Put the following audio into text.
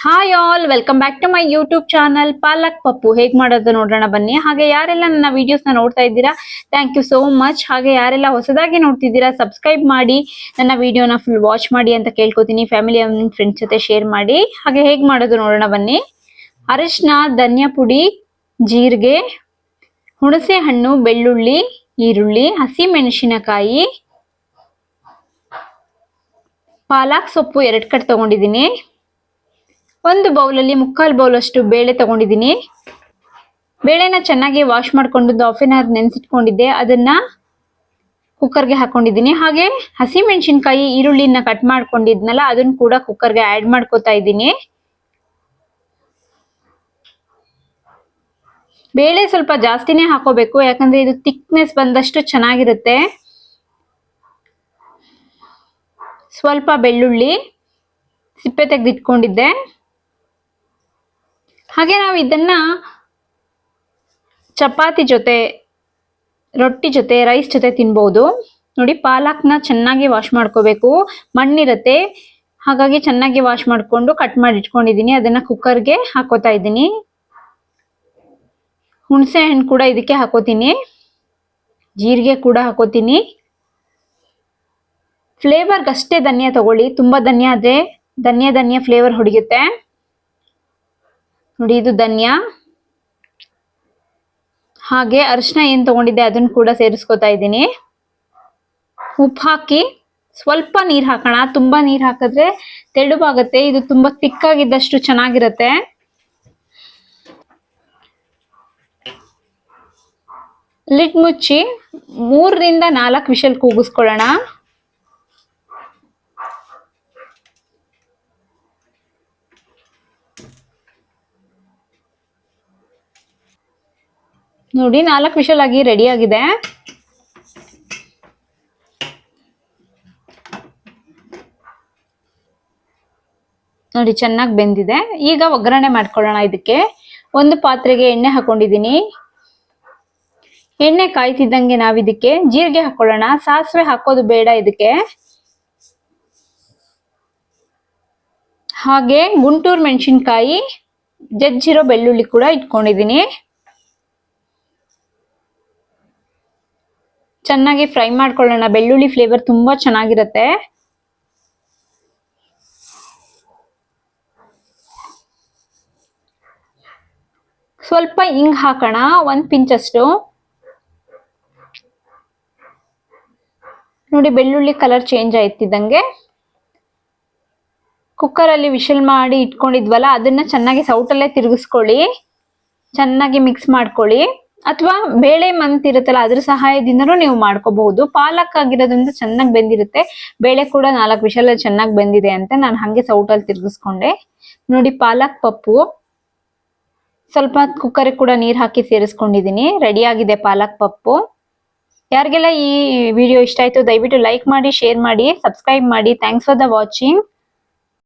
Hi all, welcome back to my YouTube channel palak pappu. ಹೇಗ್ ಮಾಡೋದು ನೋಡೋಣ ಬನ್ನಿ. ಹಾಗೆ ಯಾರೆಲ್ಲ ನನ್ನ ವಿಡಿಯೋಸ್ ನ ನೋಡ್ತಾ ಇದ್ದೀರಾ, ಥ್ಯಾಂಕ್ ಯು ಸೋ ಮಚ್. ಹಾಗೆ ಯಾರೆಲ್ಲ ಹೊಸದಾಗಿ ನೋಡ್ತಿದ್ದೀರಾ, ಸಬ್ಸ್ಕ್ರೈಬ್ ಮಾಡಿ ನನ್ನ ವಿಡಿಯೋನ ಫುಲ್ ವಾಚ್ ಮಾಡಿ ಅಂತ ಕೇಳ್ಕೊತೀನಿ. ಫ್ಯಾಮಿಲಿ ಅಂಡ್ ಫ್ರೆಂಡ್ಸ್ ಜೊತೆ ಶೇರ್ ಮಾಡಿ. ಹಾಗೆ ಹೇಗ್ ಮಾಡೋದು ನೋಡೋಣ ಬನ್ನಿ. ಅರಿಶಿನ, ಧನಿಯಾ ಪುಡಿ, ಜೀರಿಗೆ, ಹುಣಸೆ ಹಣ್ಣು, ಬೆಳ್ಳುಳ್ಳಿ, ಈರುಳ್ಳಿ, ಹಸಿ ಮೆಣಸಿನಕಾಯಿ, ಪಾಲಕ್ ಸೊಪ್ಪು 2 ಕಟ್ ತಗೊಂಡಿದ್ದೀನಿ. ಒಂದು ಬೌಲಲ್ಲಿ 3/4 ಬೌಲ್ ಅಷ್ಟು ಬೇಳೆ ತಗೊಂಡಿದ್ದೀನಿ. ಬೇಳೆನ ಚೆನ್ನಾಗಿ ವಾಶ್ ಮಾಡ್ಕೊಂಡು ಹಾಫ್ ಆನ್ ಅವರ್ ನೆನೆಸಿಟ್ಕೊಂಡಿದ್ದೆ. ಅದನ್ನ ಕುಕ್ಕರ್ಗೆ ಹಾಕೊಂಡಿದ್ದೀನಿ. ಹಾಗೆ ಹಸಿ ಮೆಣಸಿನಕಾಯಿ, ಈರುಳ್ಳಿನ ಕಟ್ ಮಾಡ್ಕೊಂಡಿದ್ನಲ್ಲ, ಅದನ್ನ ಕೂಡ ಕುಕ್ಕರ್ಗೆ ಆಡ್ ಮಾಡ್ಕೋತಾ ಇದ್ದೀನಿ. ಬೇಳೆ ಸ್ವಲ್ಪ ಜಾಸ್ತಿನೇ ಹಾಕೋಬೇಕು, ಯಾಕಂದ್ರೆ ಇದು ಥಿಕ್ನೆಸ್ ಬಂದಷ್ಟು ಚೆನ್ನಾಗಿರುತ್ತೆ. ಸ್ವಲ್ಪ ಬೆಳ್ಳುಳ್ಳಿ ಸಿಪ್ಪೆ ತೆಗೆದಿಟ್ಕೊಂಡಿದ್ದೆ. ಹಾಗೆ ನಾವು ಇದನ್ನ ಚಪಾತಿ ಜೊತೆ, ರೊಟ್ಟಿ ಜೊತೆ, ರೈಸ್ ಜೊತೆ ತಿನ್ಬಹುದು. ನೋಡಿ, ಪಾಲಕ್ನ ಚೆನ್ನಾಗಿ ವಾಶ್ ಮಾಡ್ಕೋಬೇಕು, ಮಣ್ಣಿರತ್ತೆ. ಹಾಗಾಗಿ ಚೆನ್ನಾಗಿ ವಾಶ್ ಮಾಡ್ಕೊಂಡು ಕಟ್ ಮಾಡಿ ಇಟ್ಕೊಂಡಿದ್ದೀನಿ. ಅದನ್ನ ಕುಕ್ಕರ್ಗೆ ಹಾಕೋತಾ ಇದ್ದೀನಿ. ಹುಣಸೆ ಹಣ್ಣು ಕೂಡ ಇದಕ್ಕೆ ಹಾಕೋತೀನಿ. ಜೀರಿಗೆ ಕೂಡ ಹಾಕೋತೀನಿ. ಫ್ಲೇವರ್ಗಷ್ಟೇ ಧನಿಯಾ ತಗೊಳ್ಳಿ, ತುಂಬಾ ಧನಿಯಾ ಆದ್ರೆ ಧನಿಯಾ ಫ್ಲೇವರ್ ಹೊಡಿಯುತ್ತೆ. ನೋಡಿ, ಇದು ಧನಿಯಾ. ಹಾಗೆ ಅರಿಶಿನ ಏನ್ ತಗೊಂಡಿದ್ದೆ ಅದನ್ನ ಕೂಡ ಸೇರಿಸ್ಕೊತಾ ಇದ್ದೀನಿ. ಉಪ್ಪು ಹಾಕಿ ಸ್ವಲ್ಪ ನೀರ್ ಹಾಕೋಣ. ತುಂಬಾ ನೀರ್ ಹಾಕಿದ್ರೆ ತೆಳುವಾಗುತ್ತೆ. ಇದು ತುಂಬಾ ತಿಕ್ಕಾಗಿದ್ದಷ್ಟು ಚೆನ್ನಾಗಿರುತ್ತೆ. ಲಿಡ್ ಮುಚ್ಚಿ 3 ರಿಂದ 4 ವಿಷಲ್ ಕೂಗಿಸ್ಕೊಳ್ಳೋಣ. ನೋಡಿ, 4 ವಿಷಲ್ ಆಗಿ ರೆಡಿ ಆಗಿದೆ. ನೋಡಿ, ಚೆನ್ನಾಗಿ ಬೆಂದಿದೆ. ಈಗ ಒಗ್ಗರಣೆ ಮಾಡ್ಕೊಳ್ಳೋಣ. ಇದಕ್ಕೆ ಒಂದು ಪಾತ್ರೆಗೆ ಎಣ್ಣೆ ಹಾಕೊಂಡಿದ್ದೀನಿ. ಎಣ್ಣೆ ಕಾಯ್ತಿದ್ದಂಗೆ ನಾವಿದಕ್ಕೆ ಜೀರಿಗೆ ಹಾಕೊಳ್ಳೋಣ. ಸಾಸಿವೆ ಹಾಕೋದು ಬೇಡ ಇದಕ್ಕೆ. ಹಾಗೆ ಗುಂಟೂರು ಮೆಣಸಿನಕಾಯಿ, ಜಜ್ಜಿರೋ ಬೆಳ್ಳುಳ್ಳಿ ಕೂಡ ಇಟ್ಕೊಂಡಿದ್ದೀನಿ. ಚೆನ್ನಾಗಿ ಫ್ರೈ ಮಾಡ್ಕೊಳ್ಳೋಣ. ಬೆಳ್ಳುಳ್ಳಿ ಫ್ಲೇವರ್ ತುಂಬಾ ಚೆನ್ನಾಗಿರುತ್ತೆ. ಸ್ವಲ್ಪ ಹಿಂಗ್ ಹಾಕೋಣ, 1 ಪಿಂಚ್ ಅಷ್ಟು. ನೋಡಿ, ಬೆಳ್ಳುಳ್ಳಿ ಕಲರ್ ಚೇಂಜ್ ಆಯ್ತಿದ್ದಂಗೆ ಕುಕ್ಕರ್ ಅಲ್ಲಿ ವಿಶಲ್ ಮಾಡಿ ಇಟ್ಕೊಂಡಿದ್ವಲ್ಲ, ಅದನ್ನ ಚೆನ್ನಾಗಿ ಸೌಟಲ್ಲೇ ತಿರುಗಿಸ್ಕೊಳ್ಳಿ. ಚೆನ್ನಾಗಿ ಮಿಕ್ಸ್ ಮಾಡ್ಕೊಳ್ಳಿ. ಅಥವಾ ಬೇಳೆ ಮಂತಿರುತ್ತಲ್ಲ, ಅದ್ರ ಸಹಾಯದಿಂದನೂ ನೀವು ಮಾಡ್ಕೋಬಹುದು. ಪಾಲಕ್ ಆಗಿರೋದ್ರಿಂದ ಚೆನ್ನಾಗಿ ಬೆಂದಿರುತ್ತೆ. ಬೇಳೆ ಕೂಡ 4 ವಿಷಲ್ ಚೆನ್ನಾಗಿ ಬೆಂದಿದೆ ಅಂತ ನಾನು ಹಂಗೆ ಸೌಟಲ್ಲಿ ತಿರುಗಿಸ್ಕೊಂಡೆ. ನೋಡಿ, ಪಾಲಕ್ ಪಪ್ಪು ಸ್ವಲ್ಪ ಕುಕ್ಕರ್ ಕೂಡ ನೀರ್ ಹಾಕಿ ಸೇರಿಸ್ಕೊಂಡಿದ್ದೀನಿ. ರೆಡಿ ಆಗಿದೆ ಪಾಲಕ್ ಪಪ್ಪು. ಯಾರಿಗೆಲ್ಲ ಈ ವಿಡಿಯೋ ಇಷ್ಟ ಆಯ್ತು ದಯವಿಟ್ಟು ಲೈಕ್ ಮಾಡಿ, ಶೇರ್ ಮಾಡಿ, ಸಬ್ಸ್ಕ್ರೈಬ್ ಮಾಡಿ. Thanks for the watching.